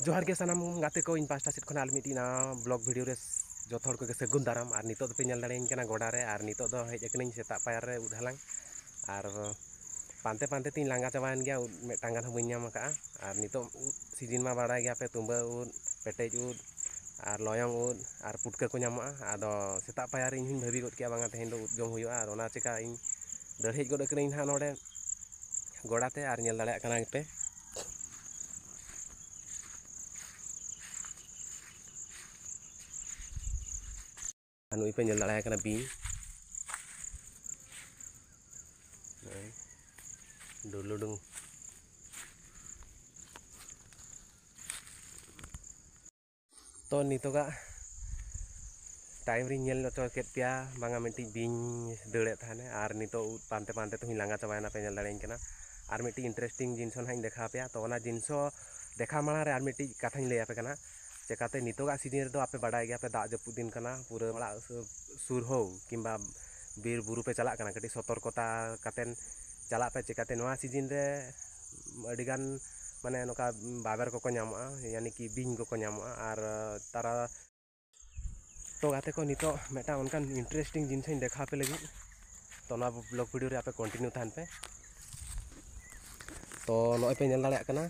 जोहार के सानाम गाते को इन पास्टा सेट खना आल मिटी ना ब्लॉग वीडियो रे जो हर को सगुन दाराम और नितो पे नेल दाड़ेन कना गोडा रे और नितो दो हेज एकनिन सेता पायर रे उद हलांग और पानते पानते तीन लांगा चाबान गया मेटांग गान बइन नाम का और नितो सीजन मा बाड़ा गया पे तुम्बा उद पेटेज उद और लयंग उद और पुटका को नामा आदो सेता पायर इन भाभी गद के बांगा तेहेन दो उद जम हुयो और ओना चिका इन दर हेज गद एकनिन हा नोडे गोडाते और नेल दाड़े कना पे anu ipe nyel dalaya kana bing dulu dong to nitoga time री nyel ᱪᱚ ᱠᱮᱫ ᱯᱮᱭᱟ ᱵᱟᱝᱟ ᱢᱤᱫᱴᱤᱡ ᱵᱤᱧ ᱫᱟᱹᱲᱮᱫ ᱛᱟᱦᱮᱱᱮ ᱟᱨ ᱱᱤᱛᱚᱜ ᱯᱟᱱᱛᱮ ᱯᱟᱱᱛᱮ ᱛᱮᱦᱚᱸ ᱞᱟᱸᱜᱟ ᱪᱟᱵᱟᱭᱮᱱᱟ ᱯᱮ ᱧᱮᱞ ᱫᱟᱲᱮᱭᱟᱹᱧ ᱠᱟᱱᱟ ᱟᱨ ᱢᱤᱫᱴᱤᱡ ᱤᱱᱴᱟᱨᱮᱥᱴᱤᱝ ᱡᱤᱱᱤᱥ ᱦᱚᱸ ᱱᱟᱦᱟᱜ ᱤᱧ ᱫᱮᱠᱷᱟᱣ ᱯᱮᱭᱟ ᱛᱚ ᱚᱱᱟ ᱡᱤᱱᱤᱥ ᱫᱮᱠᱷᱟ ᱢᱟᱲᱟᱝ ᱨᱮ ᱟᱨ ᱢᱤᱫᱴᱤᱡ ᱠᱟᱛᱷᱟᱧ ᱞᱟᱹᱭ ᱟᱯᱮ ᱠᱟᱱᱟ ᱪᱮᱠᱟᱛᱮ ᱱᱤᱛᱚᱜᱟᱜ ᱥᱤᱡᱤᱱ ᱨᱮᱫᱚ ᱟᱯᱮ ᱵᱟᱰᱟᱭ ᱜᱮᱭᱟ ᱯᱮ ᱫᱟᱜ ᱡᱟᱹᱯᱩᱫ ᱫᱤᱱ ᱠᱟᱱᱟ ᱯᱩᱨᱟᱹ ᱚᱲᱟᱜ ᱥᱩᱨ ᱦᱳ ᱠᱤᱝᱵᱟ ᱵᱤᱨ ᱵᱩᱨᱩ ᱯᱮ ᱪᱟᱞᱟᱜ ᱠᱟᱱᱟ ᱠᱟᱹᱴᱤᱡ ᱥᱚᱛᱚᱨᱠᱚᱛᱟ ᱠᱟᱛᱮᱱ ᱪᱟᱞᱟᱜ ᱯᱮ ᱪᱮᱠᱟᱛᱮ ᱱᱚᱣᱟ ᱥᱤᱡᱤᱱ ᱨᱮ ᱟᱹᱰᱤᱜᱟन ᱢᱟᱱᱮ ᱱᱚᱠᱟ ᱵᱟᱵᱮᱨ ᱠᱚᱠᱚ ᱧᱟᱢᱚᱜᱼᱟ ᱭᱟᱱᱤ ᱠᱤ ᱵᱤᱧ ᱠᱚᱠᱚ ᱧᱟᱢᱚᱜᱼᱟ ᱟᱨ ᱛᱟᱨᱟ तो गाते को नितो मेटा उनकान इंटरेस्टिंग जिनस देखा पे लगी तो ना ब्लॉग वीडियो रे आपे कंटिन्यू थान पे तो नय पे नेल दाड़े कना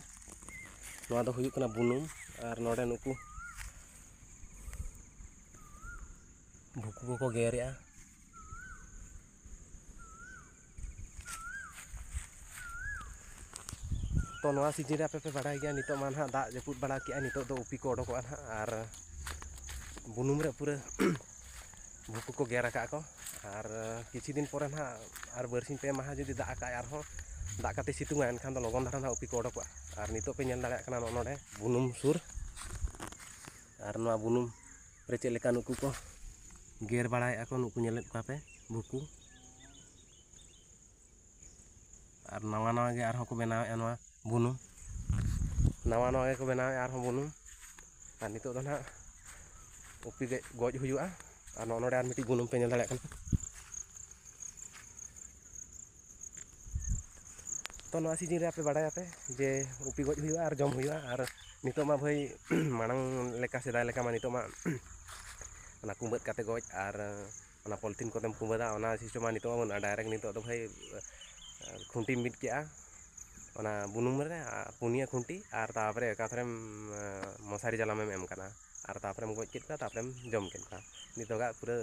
नोआ दो हुयुक कना बुनुम और नोडे नुकु भुकु को गेरेआ तो नोआ सीजन रे आपे पे बाड़ाय गया नितो मान हा दाग जपुद बाड़ा के नितो दो उपी को ओडको हा और बुनुम रे पूरा भुकु को गेर का को और किछि दिन पर ना और बरसिन पे माहा जुदी दाग का और दाग काते सितुंगा एनखान दो लगन धारा ना उपी को ओडको और नितो पे नेल दाड़े कना नोडे बुनुम सुर और नोआ बुनुम रे चे लेका नुकु को गेर बाड़ाय को नुकु नेलेत को पे भुकु और नवा नवा गे आर को बनावे नोआ बुनुम नवा नवा गे को बनावे आर बुनुम और नितो दो ना उपी गे गज हुयुआ और नोडे आर मिटी बुनुम पे नेल दाड़े कना तो नोआ सीजन रे आपे बाड़ाय पे जे उपी गज हुयुआ और जम हुयुआ और नितो मा भाई मांग लेका सेदाय लेका मा नितो मा ना कुंबत काते गज और ना पॉलिथिन को तम कुंबदा ना सिस्टम नितो मा डायरेक्ट नितो दो भाई खुंटी मिट के ओना बुनुम रे पुनिया खुंटी और तापरे एकाथरेम मसारी जाला में एम कना और तापरेम गज केत का तापरेम जम केत का नितोगा पूरा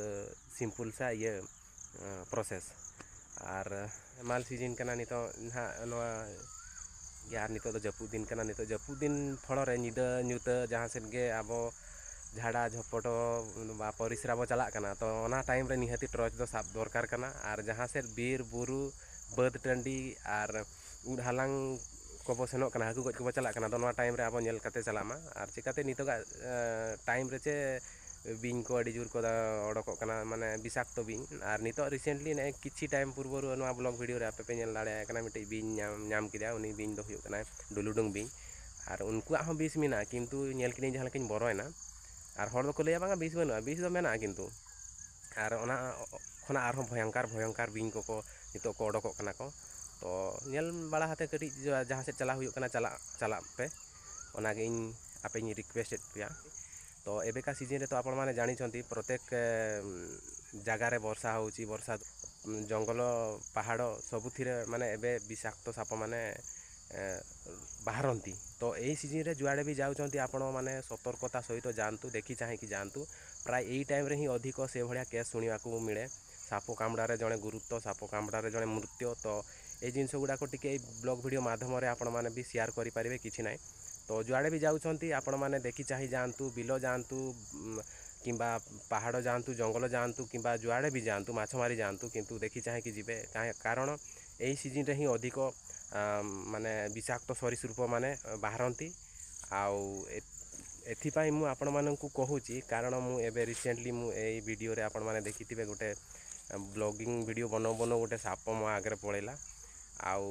सिंपल सा ये प्रोसेस और माल सीजन कना नितो ना नोआ यार नितो दो जपुद दिन कना नितो जपुद दिन फड़ो रे निदा न्यूता जहां सेन गे आबो झाड़ा झपटो बा परिसरा बो चला कना तो ओना टाइम रे निहाती टॉर्च दो साब दरकार कना और जहां से बीर बुरु बद टंडी और उड हालांग को बो सेनो कना हाकु गज को बो चला कना तो नोआ टाइम रे आबो नेल काते चलामा और चिकाते नितोगा टाइम रे चे बिन को अड़ी जोर को ओडको कना माने विषाक्त बिन और नितो रिसेंटली ने किछि टाइम पूर्व नोआ ब्लॉग वीडियो रे आपे पे नेल दाड़े कना मिटे बिन नाम किदा उनी बिन दो हुयो कना डुलुडुंग बिन और उनको हो बिस मिना किंतु नेल किनी जहां लकिन बरोयना और हर दो को लैया बांगा बिस बनुआ बिस दो मेना किंतु और ओना खना आर भयंकर भयंकर बिन को नितो को ओडको कना को तो नेल बाड़ा हाते कटी जहां से चला हुयो कना चला चला पे ओना गे इन आपे इन रिक्वेस्ट पिया तो एबेका सीजन रे तो आपण माने जानि छंती प्रत्येक जगह रे वर्षा होउची वर्षा जंगल पहाड़ सबुथिरे माने एबे विषाक्त साप माने बाहरंती तो यही सीजन रे जुआड़े भी जाउछंती आपण माने सतर्कता सहित जानतु देखि चाहे कि जानतु प्राय एही टाइम रे ही अधिक से भलिया केस सुनिवा को मिले साप कामड़ा रे जणे गुरुत्व साप कामड़ा रे जणे मृत्यु तो ए जिंस गुडा को टिके ब्लॉग वीडियो माध्यम रे आपण माने भी शेयर करि परिबे किछि नै तो जुआड़े भी जाउछंती आपण माने देखि चाहे जानतु बिलो जानतु किंबा पहाड़ जानतु जंगल जानतु किंबा जुआड़े भी जानतु माछ मारी जानतु किंतु देखि चाहे कि जिबे कारण एही सीजन रे ही अधिक माने विषाक्त सरीसृप माने बाहरंती आउ एथिपाई मु आपण माननकु कहूची कारण मु एबे रिसेंटली मु ए वीडियो रे आपण माने देखिथिबे गोटे ब्लॉगिंग वीडियो बनो बनो गोटे साप मो आगे पड़ेला आउ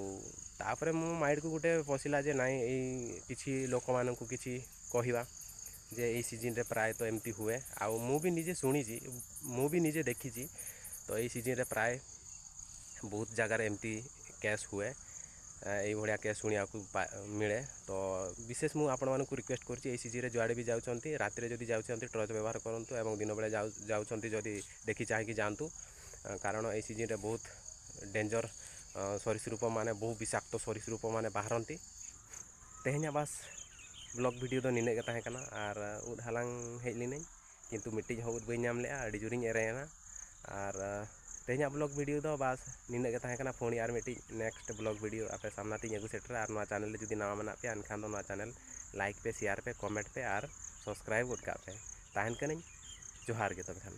तापरे मु माइंड को गोटे पसिला जे नाइ ए किछि लोक माननकु किछि कहिबा जे ए सीजन रे प्राय तो एमती हुए आउ मु भी निजे सुनिजी मु भी निजे देखिजी तो ए सीजन रे प्राय बहुत जगह रे एमती केस हुए ଏଇଭଳିଆ କେସ୍ ଶୁଣିବାକୁ ମିଳେ। ତ ବିଶେଷ ମୁଁ ଆପଣମାନଙ୍କୁ ରିକ୍ୱେଷ୍ଟ କରୁଛି ଏଇ ସିଜିନ୍ରେ ଯୁଆଡ଼େ ବି ଯାଉଛନ୍ତି ରାତିରେ ଯଦି ଯାଉଛନ୍ତି ଟର୍ଚ୍ଚ ବ୍ୟବହାର କରନ୍ତୁ ଏବଂ ଦିନବେଳେ ଯାଉଛନ୍ତି ଯଦି ଦେଖି ଚାହିଁକି ଯାଆନ୍ତୁ, କାରଣ ଏଇ ସିଜିନ୍ରେ ବହୁତ ଡେଞ୍ଜର सरीसृप माने बहु विषाक्त सरीसृप माने बाहरती तेहना बस ब्लॉग वीडियो तो निने तहकना और उद हालांग हेज लिनी किंतु मिट्टी उद बी नाम लेआ अड़ी जोरिंग एरेना और तेहना ब्लॉग वीडियो तो बस निने तहकना फोन और मिट्टी नेक्स्ट ब्लॉग वीडियो आपे सामना तीन अगू सेटरा और चैनल जुदी नवा मना पे एनखान दो चैनल लाइक पे शेयर पे कमेंट पे और सब्सक्राइब उद का पे तहन कनी जोहार के तब खान।